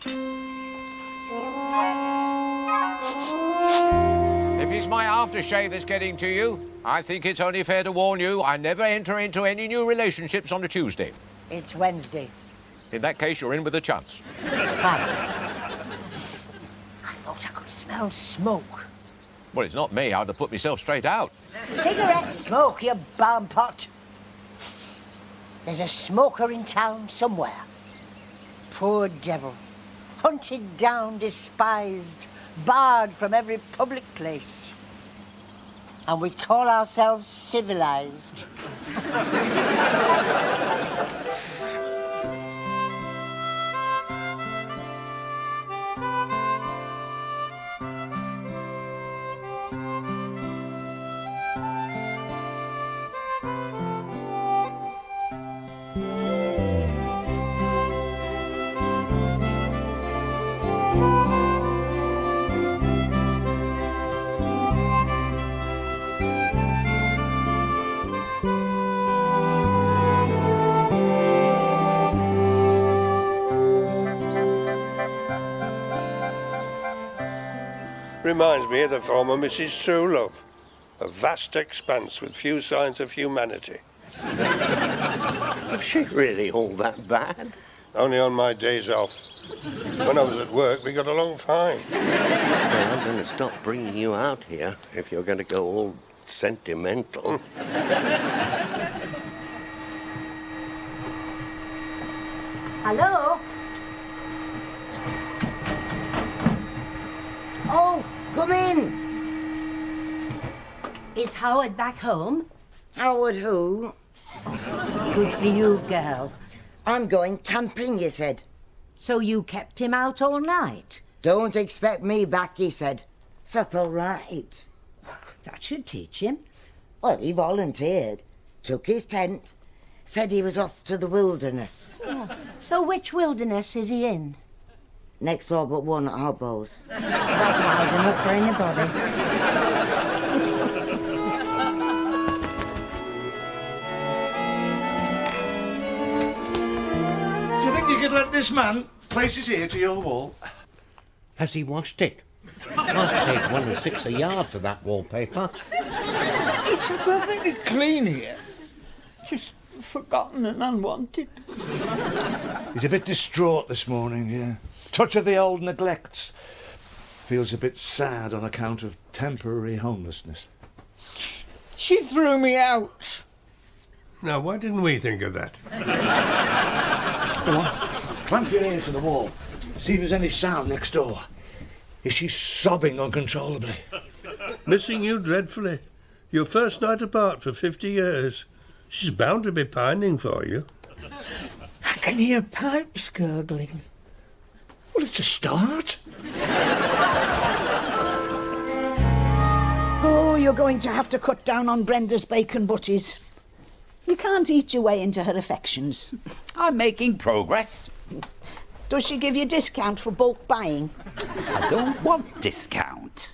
If it's my aftershave that's getting to you, I think it's only fair to warn you I never enter into any new relationships on a Tuesday. It's Wednesday. In that case, you're in with a chance. Pass. I thought I could smell smoke. Well, it's not me. I'd have put myself straight out. Cigarette smoke, you barn pot. There's a smoker in town somewhere. Poor devil. Hunted down, despised, barred from every public place. And we call ourselves civilized. Reminds me of the former Mrs. Truelove. A vast expanse with few signs of humanity. Was she really all that bad? Only on my days off. When I was at work, we got along fine. Well, I'm going to stop bringing you out here if you're going to go all sentimental. Hello? Oh, come in. Is Howard back home? Howard who? Good for you, girl. I'm going camping, he said. So you kept him out all night? Don't expect me back, he said. So I thought, right. That should teach him. Well, he volunteered, took his tent, said he was off to the wilderness. So which wilderness is he in? Next door but one at Arbos. That's wild enough for anybody. Do you think you could let this man place his ear to your wall? Has he washed it? I'd paid 1 and 6 a yard for that wallpaper. It's perfectly clean here. Just forgotten and unwanted. He's a bit distraught this morning, yeah. Touch of the old neglects. Feels a bit sad on account of temporary homelessness. She threw me out. Now, why didn't we think of that? Come on, clamp your ear to the wall. See if there's any sound next door. Is she sobbing uncontrollably? Missing you dreadfully. Your first night apart for 50 years. She's bound to be pining for you. I can hear pipes gurgling. Well, it's a start. Oh, you're going to have to cut down on Brenda's bacon butties. You can't eat your way into her affections. I'm making progress. Does she give you discount for bulk buying? I don't want discount.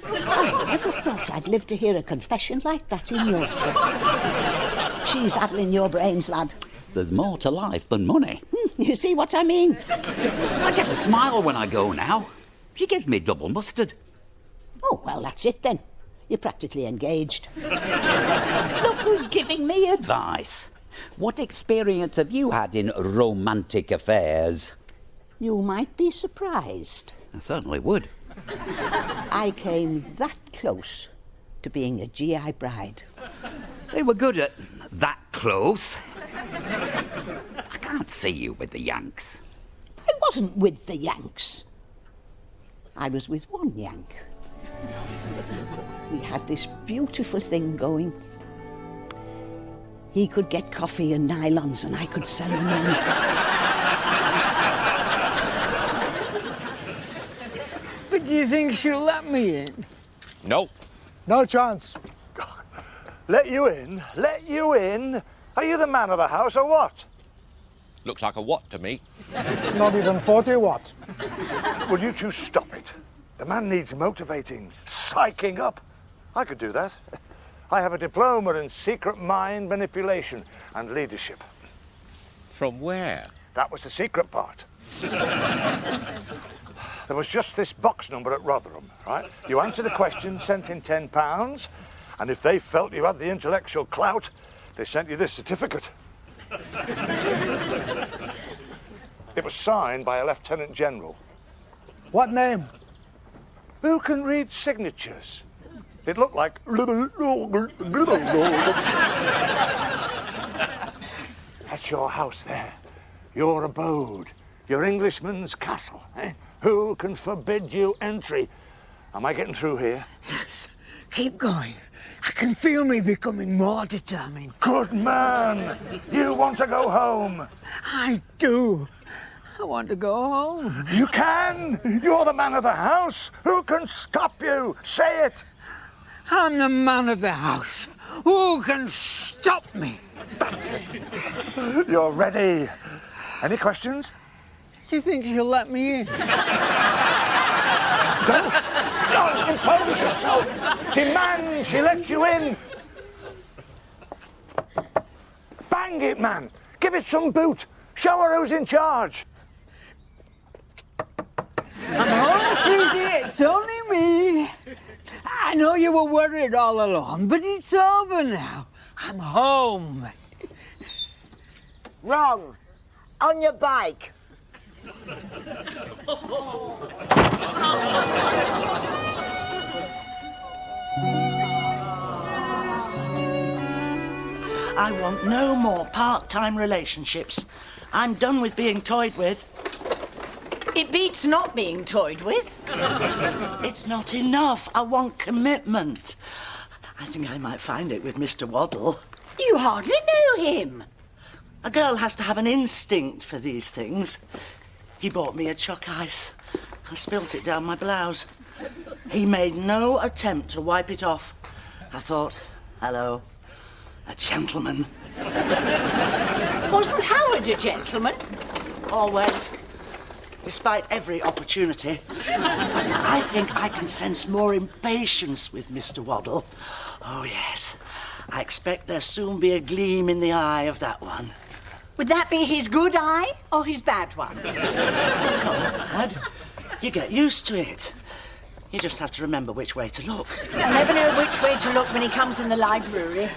I never thought I'd live to hear a confession like that in Yorkshire. She's addling your brains, lad. There's more to life than money. You see what I mean? I get a smile when I go now. She gives me double mustard. Oh, well, that's it then. You're practically engaged. Look who's giving me advice. What experience have you had in romantic affairs? You might be surprised. I certainly would. I came that close to being a GI bride. They were good at that close. I can't see you with the Yanks. I wasn't with the Yanks. I was with one Yank. We had this beautiful thing going. He could get coffee and nylons and I could sell them in. But do you think she'll let me in? No. No chance. Let you in? Let you in? Are you the man of the house or what? Looks like a what to me. Not even 40 what? Will you two stop it? The man needs motivating, psyching up. I could do that. I have a diploma in secret mind manipulation and leadership. From where? That was the secret part. There was just this box number at Rotherham, right? You answered a question, sent in £10, and if they felt you had the intellectual clout, they sent you this certificate. It was signed by a Lieutenant General. What name? Who can read signatures? It looked like... That's your house there, your abode, your Englishman's castle, eh? Who can forbid you entry? Am I getting through here? Yes. Keep going. I can feel me becoming more determined. Good man! You want to go home? I do. I want to go home. You can! You're the man of the house! Who can stop you? Say it! I'm the man of the house. Who can stop me? That's it. You're ready. Any questions? Do you think she'll let me in? Don't impose yourself. Demand she lets you in. Bang it, man. Give it some boot. Show her who's in charge. I'm home, sweetie. It's only me. I know you were worried all along, but it's over now. I'm home. Wrong. On your bike. I want no more part-time relationships. I'm done with being toyed with. It beats not being toyed with. It's not enough. I want commitment. I think I might find it with Mr. Waddle. You hardly know him. A girl has to have an instinct for these things. He bought me a chuck ice. I spilt it down my blouse. He made no attempt to wipe it off. I thought, hello, a gentleman. Wasn't Howard a gentleman? Always. Despite every opportunity. I think I can sense more impatience with Mr. Waddle. Oh, yes. I expect there'll soon be a gleam in the eye of that one. Would that be his good eye or his bad one? It's not bad. You get used to it. You just have to remember which way to look. You'll never know which way to look when he comes in the library.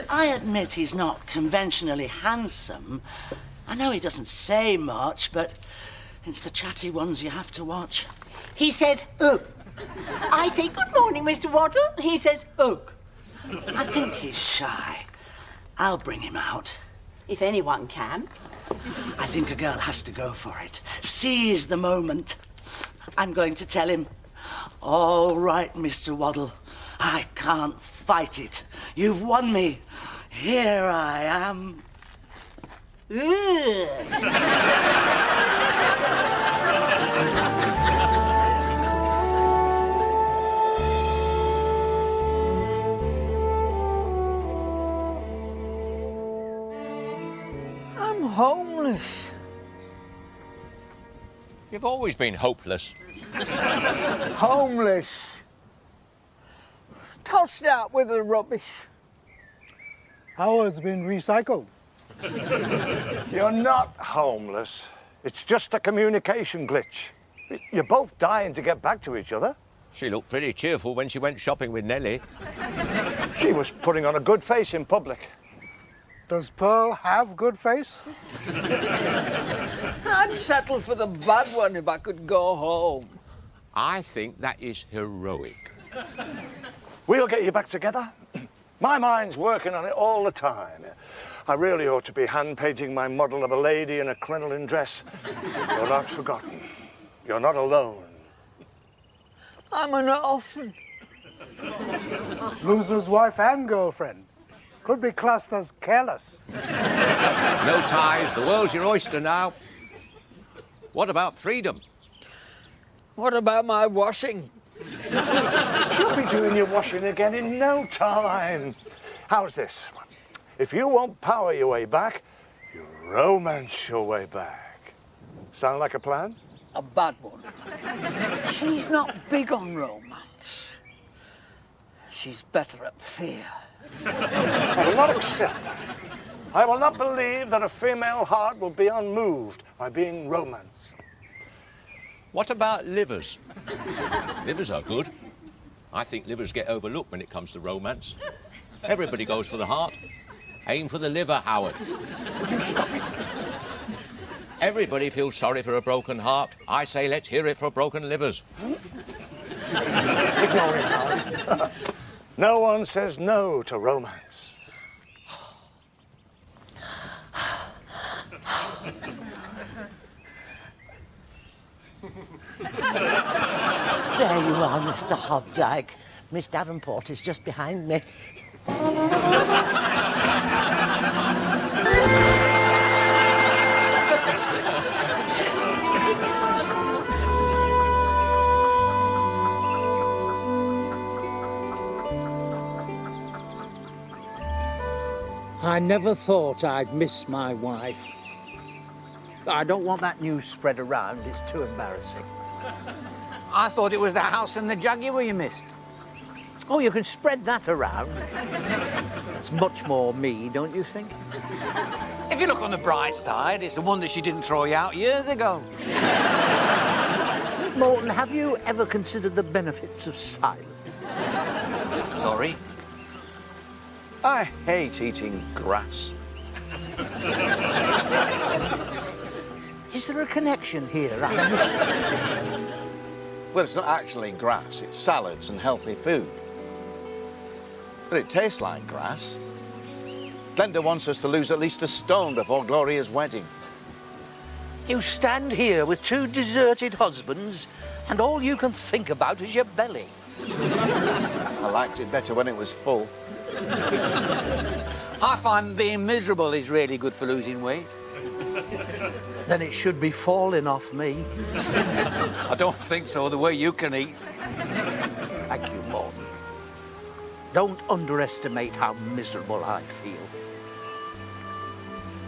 I admit he's not conventionally handsome. I know he doesn't say much, but it's the chatty ones you have to watch. He says, ugh. I say, good morning, Mr. Waddle. He says, ugh. I think he's shy. I'll bring him out. If anyone can. I think a girl has to go for it. Seize the moment. I'm going to tell him, all right, Mr. Waddle, I can't fight it. You've won me. Here I am. I'm homeless. You've always been hopeless. Homeless. Tossed out with the rubbish. Howard's been recycled. You're not homeless. It's just a communication glitch. You're both dying to get back to each other. She looked pretty cheerful when she went shopping with Nellie. She was putting on a good face in public. Does Pearl have good face? I'd settle for the bad one if I could go home. I think that is heroic. We'll get you back together. My mind's working on it all the time. I really ought to be hand-painting my model of a lady in a crinoline dress. You're not forgotten. You're not alone. I'm an orphan. Loser's wife and girlfriend. Could be classed as careless. No ties. The world's your oyster now. What about freedom? What about my washing? She'll be doing your washing again in no time. How's this? If you won't power your way back, you romance your way back. Sound like a plan? A bad one. She's not big on romance. She's better at fear. I will not accept that. I will not believe that a female heart will be unmoved by being romanced. What about livers? Livers are good. I think livers get overlooked when it comes to romance. Everybody goes for the heart. Aim for the liver, Howard. Would you stop it? Everybody feels sorry for a broken heart. I say let's hear it for broken livers. Ignore it, Howard. No one says no to romance. There you are, Mr. Hobdyke. Miss Davenport is just behind me. I never thought I'd miss my wife. I don't want that news spread around. It's too embarrassing. I thought it was the house and the Jaguar you missed. Oh, you can spread that around. That's much more me, don't you think? If you look on the bright side, it's the one that she didn't throw you out years ago. Morton, have you ever considered the benefits of silence? Sorry? I hate eating grass. Is there a connection here? I'm missing? Well, it's not actually grass, it's salads and healthy food. But it tastes like grass. Glenda wants us to lose at least a stone before Gloria's wedding. You stand here with two deserted husbands, and all you can think about is your belly. I liked it better when it was full. I find being miserable is really good for losing weight. Then it should be falling off me. I don't think so, the way you can eat. Thank you, Morton. Don't underestimate how miserable I feel.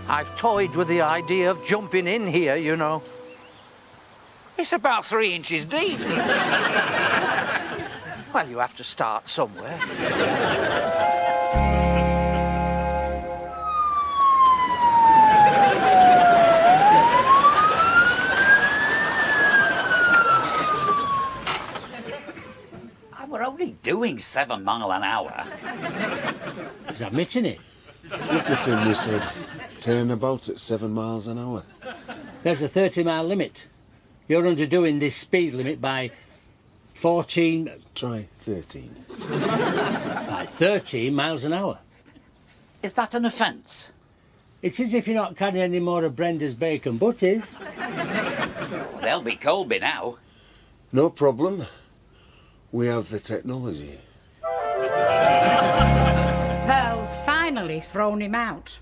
I've toyed with the idea of jumping in here, you know. It's about 3 inches deep. Well, you have to start somewhere. We're only doing 7 miles an hour. Is that missing it? Look at him, we said. Turning about at 7 miles an hour. There's a 30-mile limit. You're underdoing this speed limit by 14... Try 13. By 13 miles an hour. Is that an offence? It's as if you're not carrying any more of Brenda's bacon butties. They'll be cold by now. No problem. We have the technology. Pearl's finally thrown him out.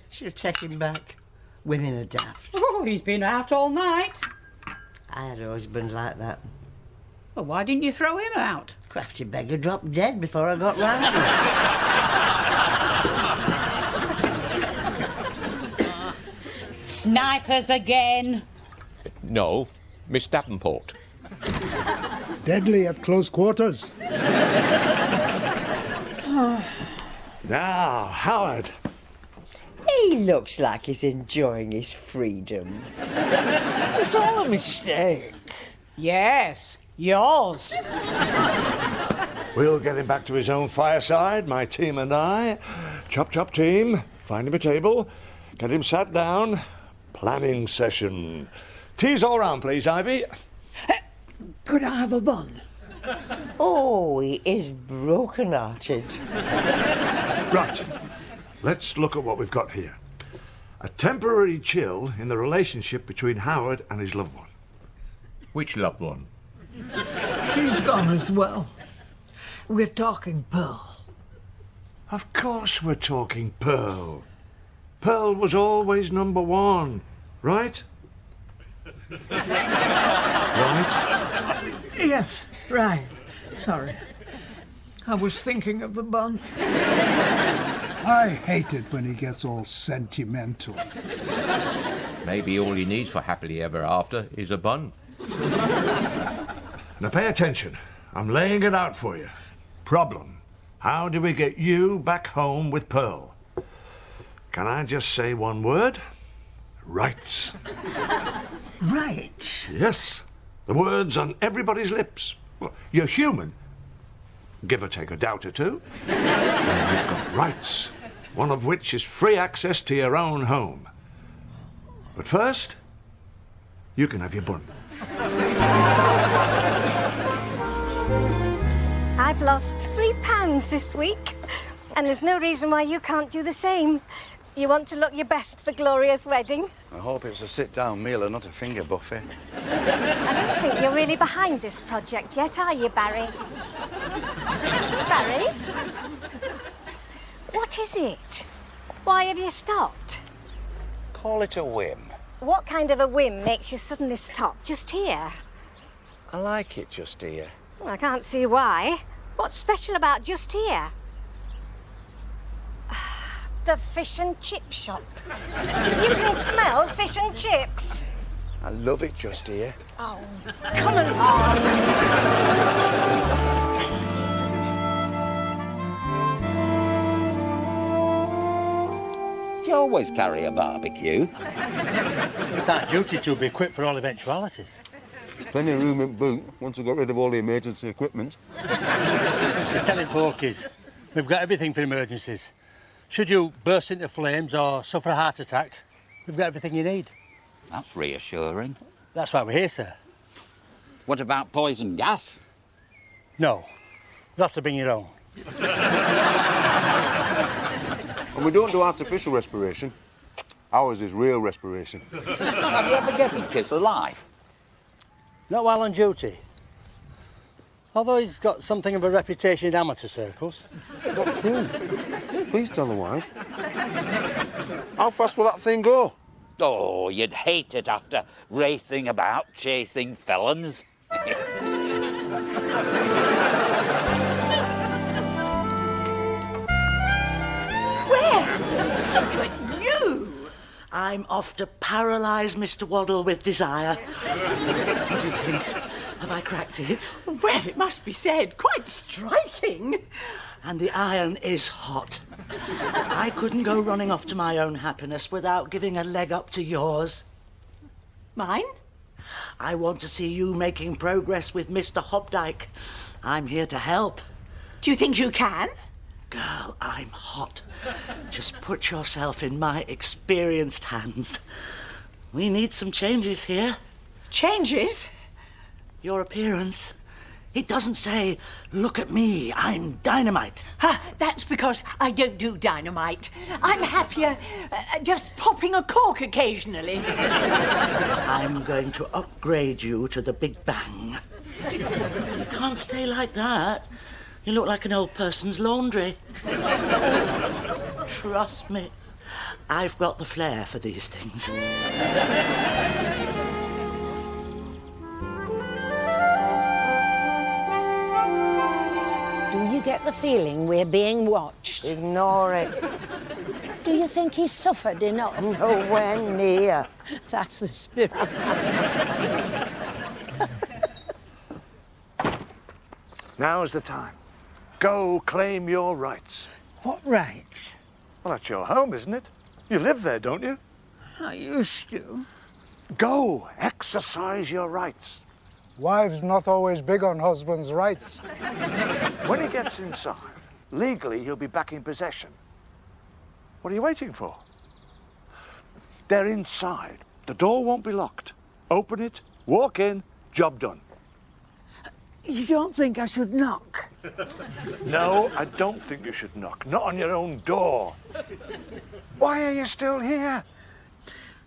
Should have taken him back. Women are daft. Oh, he's been out all night. I had a husband like that. Well, why didn't you throw him out? Crafty beggar dropped dead before I got round to it. Snipers again. No, Miss Davenport. Deadly at close quarters. Now, Howard. He looks like he's enjoying his freedom. It's all a mistake. Yes, yours. We'll get him back to his own fireside, my team and I. Chop, chop, team. Find him a table. Get him sat down. Planning session. Teas all round, please, Ivy. Could I have a bun? Oh, he is broken-hearted. Right. Let's look at what we've got here. A temporary chill in the relationship between Howard and his loved one. Which loved one? She's gone as well. We're talking Pearl. Of course we're talking Pearl. Pearl was always number one, right? Right? Yes, right. Sorry. I was thinking of the bun. I hate it when he gets all sentimental. Maybe all he needs for happily ever after is a bun. Now pay attention. I'm laying it out for you. Problem. How do we get you back home with Pearl? Can I just say one word? Rights. Right. Yes, the word's on everybody's lips. Well, you're human, give or take a doubt or two. And you've got rights, one of which is free access to your own home. But first, you can have your bun. I've lost £3 this week, and there's no reason why you can't do the same. You want to look your best for Gloria's wedding? I hope it's a sit-down meal and not a finger buffet. I don't think you're really behind this project yet, are you, Barry? Barry? What is it? Why have you stopped? Call it a whim. What kind of a whim makes you suddenly stop just here? I like it just here. Well, I can't see why. What's special about just here? The fish and chip shop. You can smell fish and chips. I love it just here. Oh, come along. Do you always carry a barbecue? It's our duty to be equipped for all eventualities. Plenty of room in boot once we've got rid of all the emergency equipment. The telling porkies, we've got everything for emergencies. Should you burst into flames or suffer a heart attack, we've got everything you need. That's reassuring. That's why we're here, sir. What about poison gas? No. You'll have to bring your own. And we don't do artificial respiration. Ours is real respiration. Have you ever given Kiss alive? Not while on duty. Although he's got something of a reputation in amateur circles. Not true. Please tell the wife. How fast will that thing go? Oh, you'd hate it after racing about, chasing felons. Look at you! I'm off to paralyse Mr. Waddle with desire. What do you think? Have I cracked it? Well, it must be said, quite striking. And the iron is hot. I couldn't go running off to my own happiness without giving a leg up to yours. Mine? I want to see you making progress with Mr. Hopdyke. I'm here to help. Do you think you can? Girl, I'm hot. Just put yourself in my experienced hands. We need some changes here. Changes? Your appearance. It doesn't say, look at me, I'm dynamite. That's because I don't do dynamite. I'm happier just popping a cork occasionally. I'm going to upgrade you to the Big Bang. You can't stay like that. You look like an old person's laundry. Trust me, I've got the flair for these things. Do you get the feeling we're being watched? Ignore it. Do you think he's suffered enough? Nowhere near. That's the spirit. Now's the time. Go claim your rights. What rights? Well, that's your home, isn't it? You live there, don't you? I used to. Go, exercise your rights. Wives not always big on husbands' rights. When he gets inside, legally he'll be back in possession. What are you waiting for? They're inside. The door won't be locked. Open it, walk in, job done. You don't think I should knock? No, I don't think you should knock. Not on your own door. Why are you still here?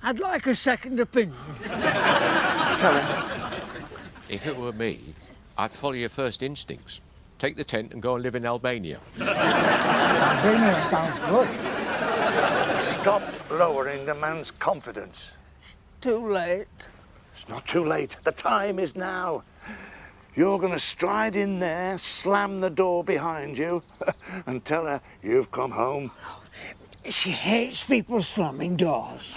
I'd like a second opinion. Tell him. If it were me, I'd follow your first instincts. Take the tent and go and live in Albania. Albania sounds good. Stop lowering the man's confidence. Too late. It's not too late. The time is now. You're going to stride in there, slam the door behind you, and tell her you've come home. She hates people slamming doors.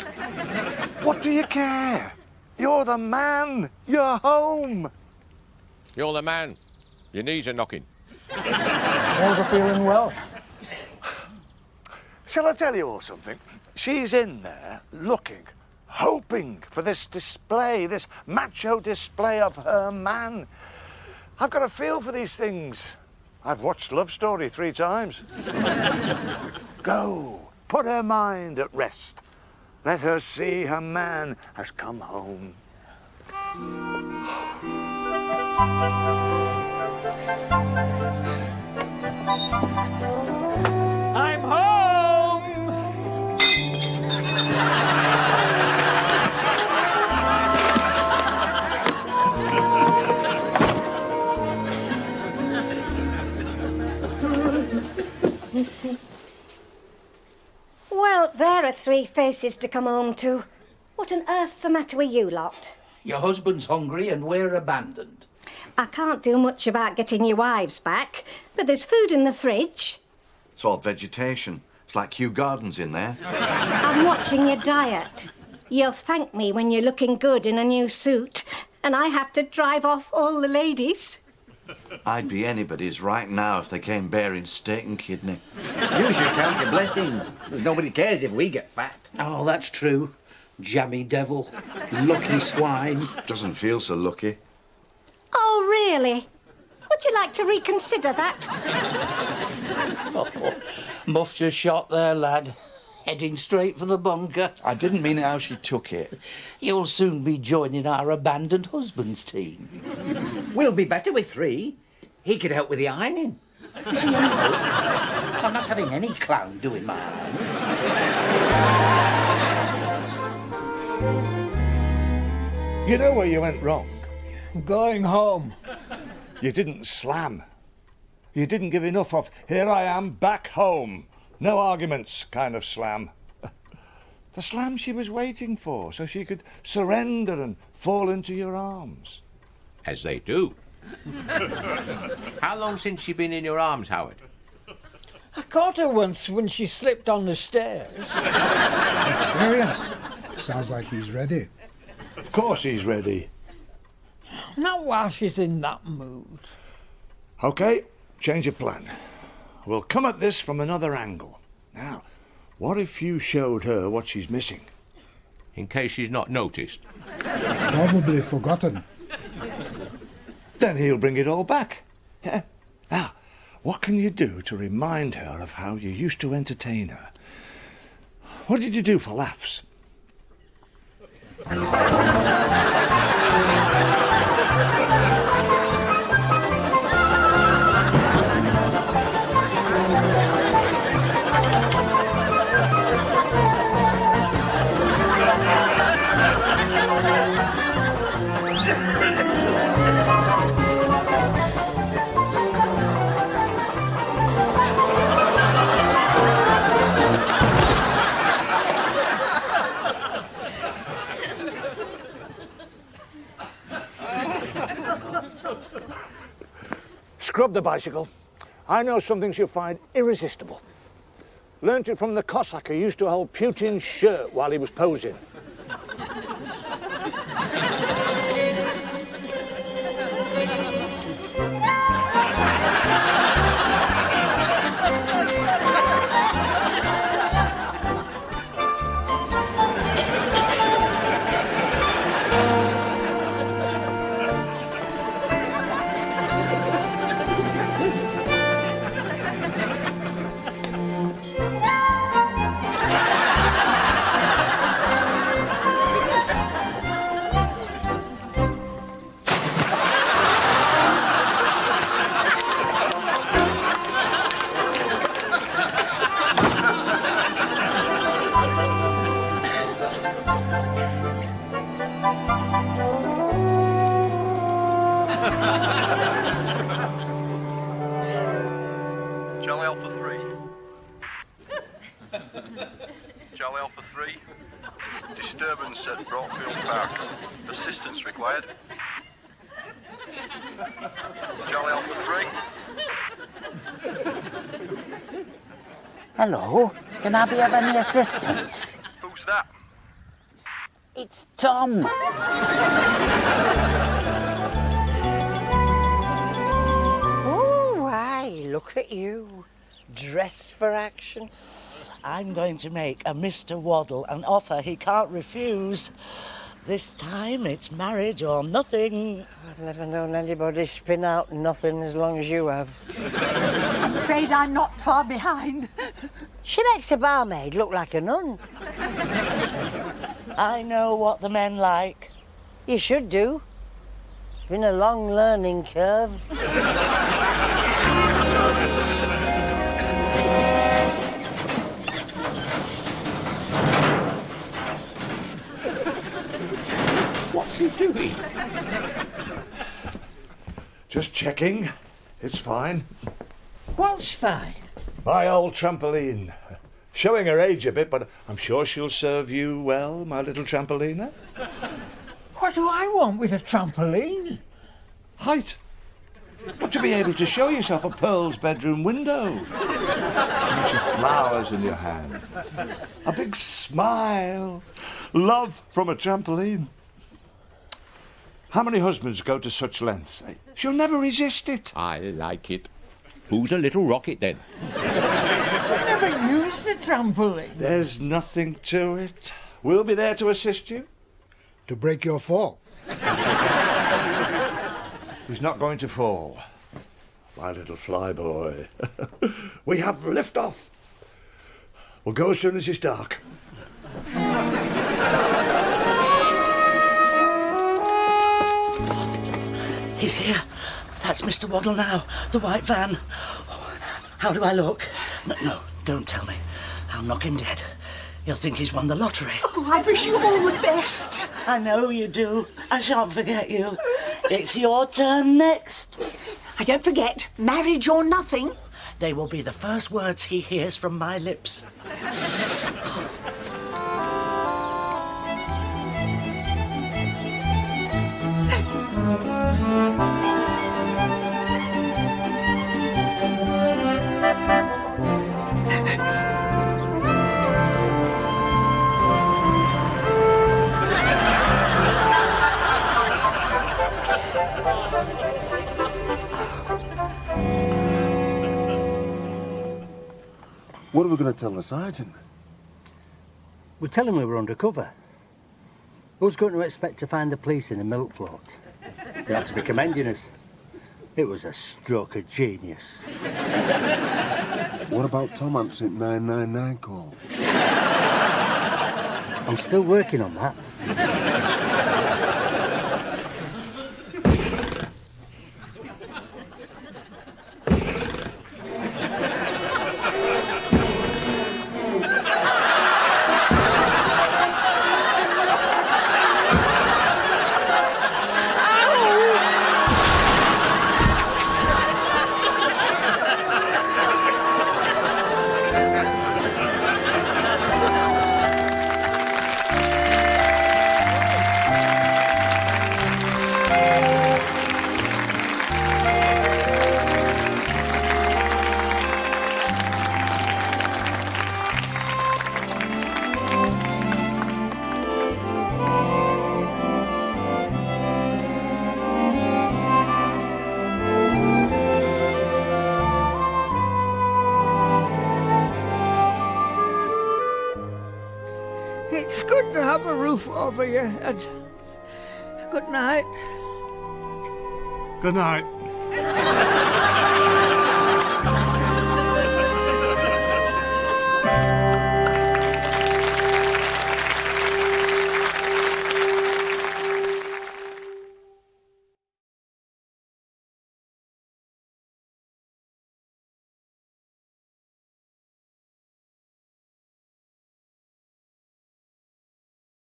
What do you care? You're the man. You're home. You're the man. Your knees are knocking. Never feeling well. Shall I tell you all something? She's in there looking, hoping for this display, this macho display of her man. I've got a feel for these things. I've watched Love Story 3 times. Go, put her mind at rest. Let her see her man has come home. I'm home! Well, there are 3 faces to come home to. What on earth's the matter with you lot? Your husband's hungry and we're abandoned. I can't do much about getting your wives back, but there's food in the fridge. It's all vegetation. It's like Kew Gardens in there. I'm watching your diet. You'll thank me when you're looking good in a new suit, and I have to drive off all the ladies. I'd be anybody's right now if they came bearing steak and kidney. You should count your blessings, because nobody cares if we get fat. Oh, that's true. Jammy devil. Lucky swine. Doesn't feel so lucky. Oh, really? Would you like to reconsider that? Oh, Muff's just shot there, lad. Heading straight for the bunker. I didn't mean how she took it. You'll soon be joining our abandoned husbands team. We'll be better with 3. He could help with the ironing. Is he any good? I'm not having any clown doing my ironing. You know where you went wrong? Going home. You didn't slam. You didn't give enough of, here I am, back home. No arguments kind of slam. The slam she was waiting for, so she could surrender and fall into your arms. As they do. How long since she been in your arms, Howard? I caught her once when she slipped on the stairs. Experience. Sounds like he's ready. Of course he's ready. Not while she's in that mood. OK, change of plan. We'll come at this from another angle. Now, what if you showed her what she's missing? In case she's not noticed. Probably forgotten. Then he'll bring it all back. Yeah. Now, what can you do to remind her of how you used to entertain her? What did you do for laughs? Scrub the bicycle. I know something she'll find irresistible. Learnt it from the Cossack who used to hold Putin's shirt while he was posing. Charlie Alpha 3. Charlie Alpha 3. Disturbance at Brockfield Park. Assistance required. Charlie Alpha 3. Hello, can I be of any assistance? Who's that? It's Tom. Oh, aye, look at you. Dressed for action. I'm going to make a Mr. Waddle an offer he can't refuse. This time it's marriage or nothing. I've never known anybody spin out nothing as long as you have. I'm afraid I'm not far behind. She makes the barmaid look like a nun. I know what the men like. You should do. It's been a long learning curve. What's he doing? Just checking. It's fine. What's fine? My old trampoline. Showing her age a bit, but I'm sure she'll serve you well, my little trampolina. What do I want with a trampoline? Height. But to be able to show yourself a Pearl's bedroom window. A bunch of flowers in your hand. A big smile. Love from a trampoline. How many husbands go to such lengths? She'll never resist it. I like it. Who's a little rocket, then? I've never used the trampoline. There's nothing to it. We'll be there to assist you. To break your fall. He's not going to fall. My little flyboy. We have liftoff. We'll go as soon as it's dark. He's here. That's Mr. Waddle now. The white van. How do I look? No, don't tell me. I'll knock him dead. He'll think he's won the lottery. Oh, I wish you all the best. I know you do. I shan't forget you. It's your turn next. And don't forget, marriage or nothing. They will be the first words he hears from my lips. What are we going to tell the sergeant? We'll tell him we were undercover. Who's going to expect to find the police in a milk float? They have to be commending us. It was a stroke of genius. What about Tom answering 999 call? I'm still working on that. It's good to have a roof over your head. Good night. Good night.